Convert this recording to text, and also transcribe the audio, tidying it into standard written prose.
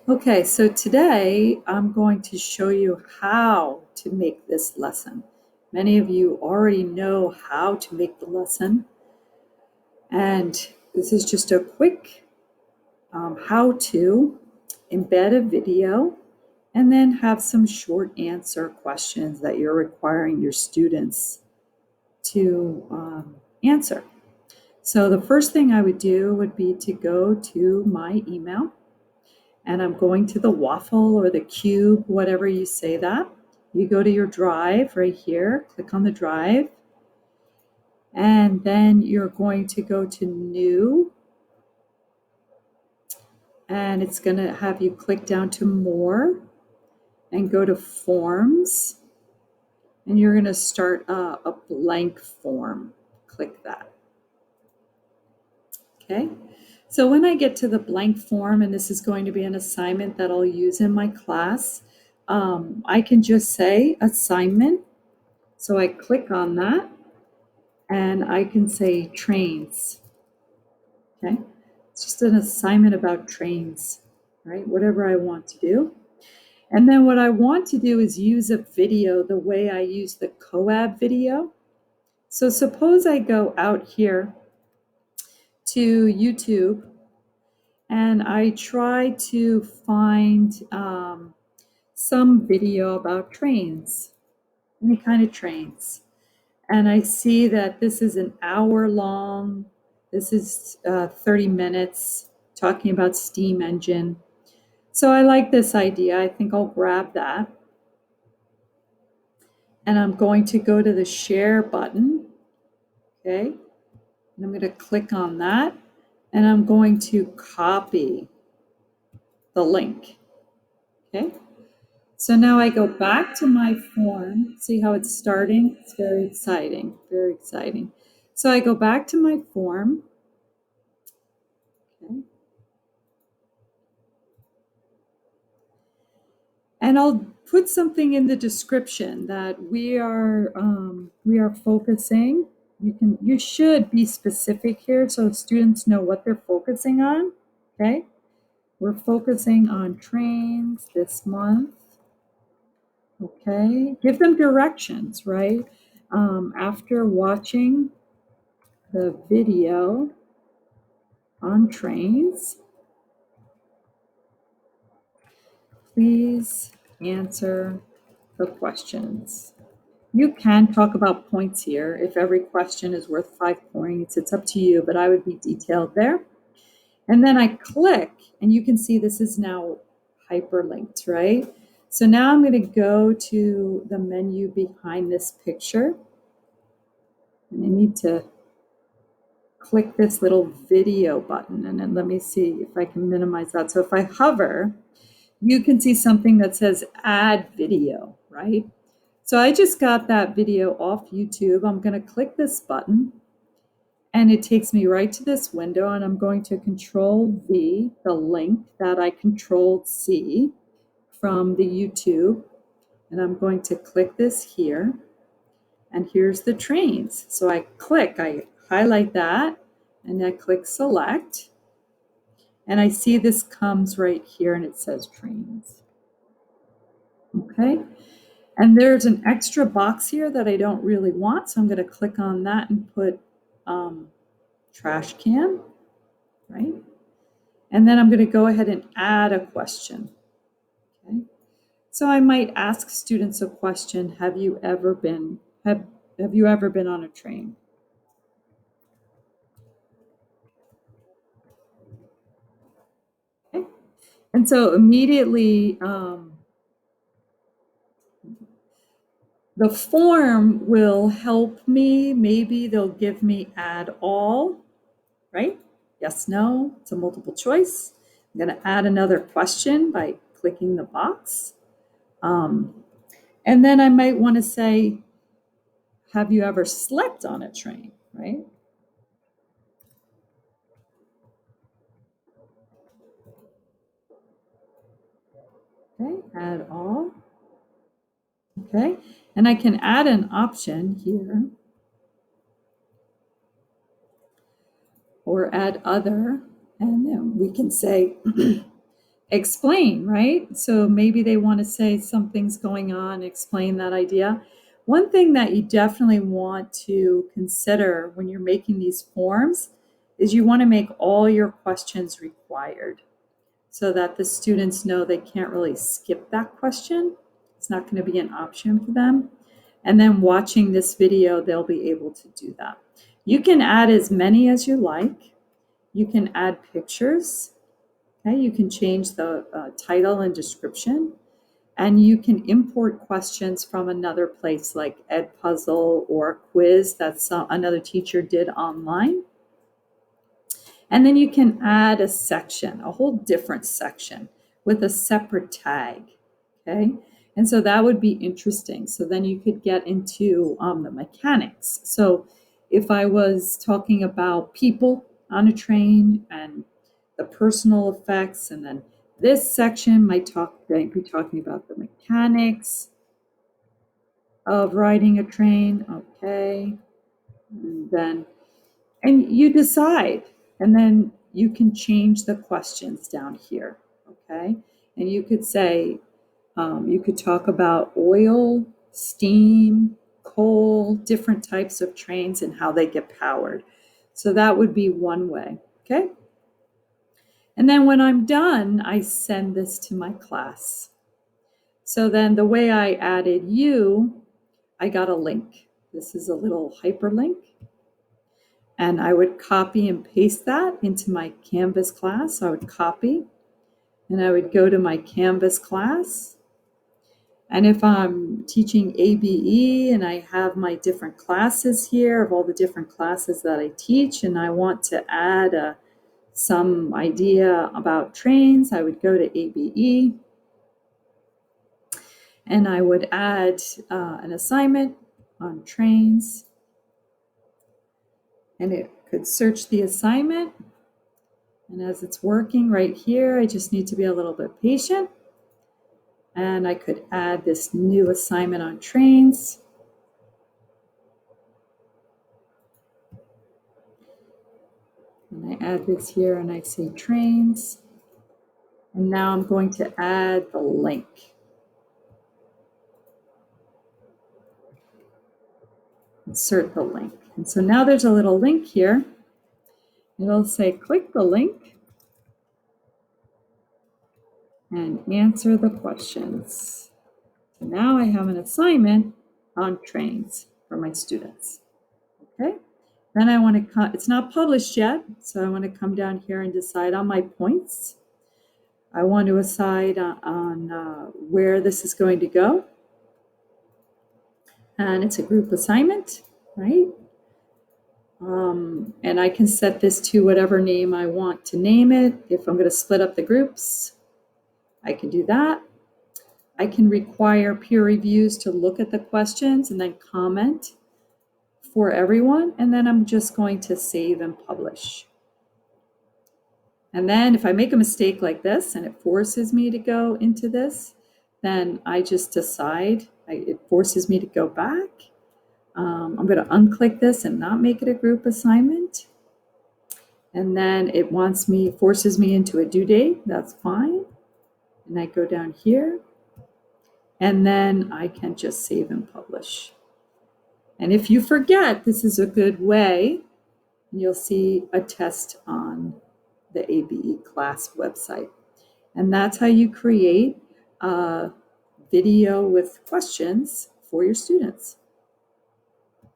Okay, so today I'm going to show you how to make this lesson. Many of you already know how to make the lesson, and this is just a quick how to embed a video and then have some short answer questions that you're requiring your students to answer. So the first thing I would do would be to go to my email. And I'm going to the waffle or the cube, whatever you say that. You go to your drive right here, click on the drive, and then you're going to go to new, and it's going to have you click down to more and go to forms, and you're going to start a blank form. Click that. Okay. So when I get to the blank form, and this is going to be an assignment that I'll use in my class, I can just say assignment. So I click on that and I can say trains. Okay. It's just an assignment about trains, right? Whatever I want to do. And then what I want to do is use a video the way I use the COAB video. So suppose I go out here to YouTube and I try to find some video about trains, any kind of trains. And I see that this is an hour long. This is 30 minutes talking about steam engine. So I like this idea. I think I'll grab that. And I'm going to go to the share button. Okay. And I'm going to click on that. And I'm going to copy the link. Okay. So now I go back to my form. See how it's starting? It's very exciting, very exciting. So I go back to my form. Okay. And I'll put something in the description that we are focusing. You should be specific here so students know what they're focusing on. Okay. We're focusing on trains this month. Okay. Give them directions, right? After watching the video on trains, please answer the questions. You can talk about points here. If every question is worth 5 points, it's up to you, but I would be detailed there. And then I click, and you can see this is now hyperlinked, right? So now I'm going to go to the menu behind this picture. And I need to click this little video button, and then let me see if I can minimize that. So if I hover, you can see something that says add video, right? So I just got that video off YouTube. I'm going to click this button and it takes me right to this window, and I'm going to Control V, the link that I Controlled C from the YouTube, and I'm going to click this here, and here's the trains. So I click, I highlight that, and I click select, and I see this comes right here and it says trains. Okay. And there's an extra box here that I don't really want, so I'm going to click on that and put trash can, right? And then I'm going to go ahead and add a question. Okay. So I might ask students a question: Have you ever been on a train? Okay. And so immediately the form will help me. Maybe they'll give me add all, right? Yes, no, it's a multiple choice. I'm going to add another question by clicking the box. And then I might want to say, have you ever slept on a train, right? Okay, add all. Okay, and I can add an option here or add other, and then we can say, explain, right? So maybe they want to say something's going on, explain that idea. One thing that you definitely want to consider when you're making these forms is you want to make all your questions required so that the students know they can't really skip that question. It's not going to be an option for them. And then watching this video, they'll be able to do that. You can add as many as you like. You can add pictures. Okay, you can change the title and description, and you can import questions from another place like Edpuzzle or a quiz that another teacher did online. And then you can add a section, a whole different section with a separate tag, okay? And so that would be interesting. So then you could get into the mechanics. So if I was talking about people on a train and the personal effects, and then this section might be talking about the mechanics of riding a train, okay? And you decide, and then you can change the questions down here, okay? And you could say, you could talk about oil, steam, coal, different types of trains and how they get powered. So that would be one way, okay? And then when I'm done, I send this to my class. So then the way I added you, I got a link. This is a little hyperlink. And I would copy and paste that into my Canvas class. So I would copy and I would go to my Canvas class. And if I'm teaching ABE and I have my different classes here of all the different classes that I teach, and I want to add some idea about trains, I would go to ABE and I would add an assignment on trains. And it could search the assignment. And as it's working right here, I just need to be a little bit patient. And I could add this new assignment on trains. And I add this here and I say trains. And now I'm going to add the link. Insert the link. And so now there's a little link here. It'll say click the link and answer the questions. So now I have an assignment on trains for my students. Okay. Then I want to it's not published yet, so I want to come down here and decide on my points. I want to decide on where this is going to go. And it's a group assignment, right? And I can set this to whatever name I want to name it. If I'm going to split up the groups, I can do that. I can require peer reviews to look at the questions and then comment for everyone. And then I'm just going to save and publish. And then if I make a mistake like this and it forces me to go into this, then I just decide, it forces me to go back. I'm going to unclick this and not make it a group assignment. And then it forces me into a due date. That's fine. And I go down here. And then I can just save and publish. And if you forget, this is a good way. You'll see a test on the ABE class website. And that's how you create a video with questions for your students.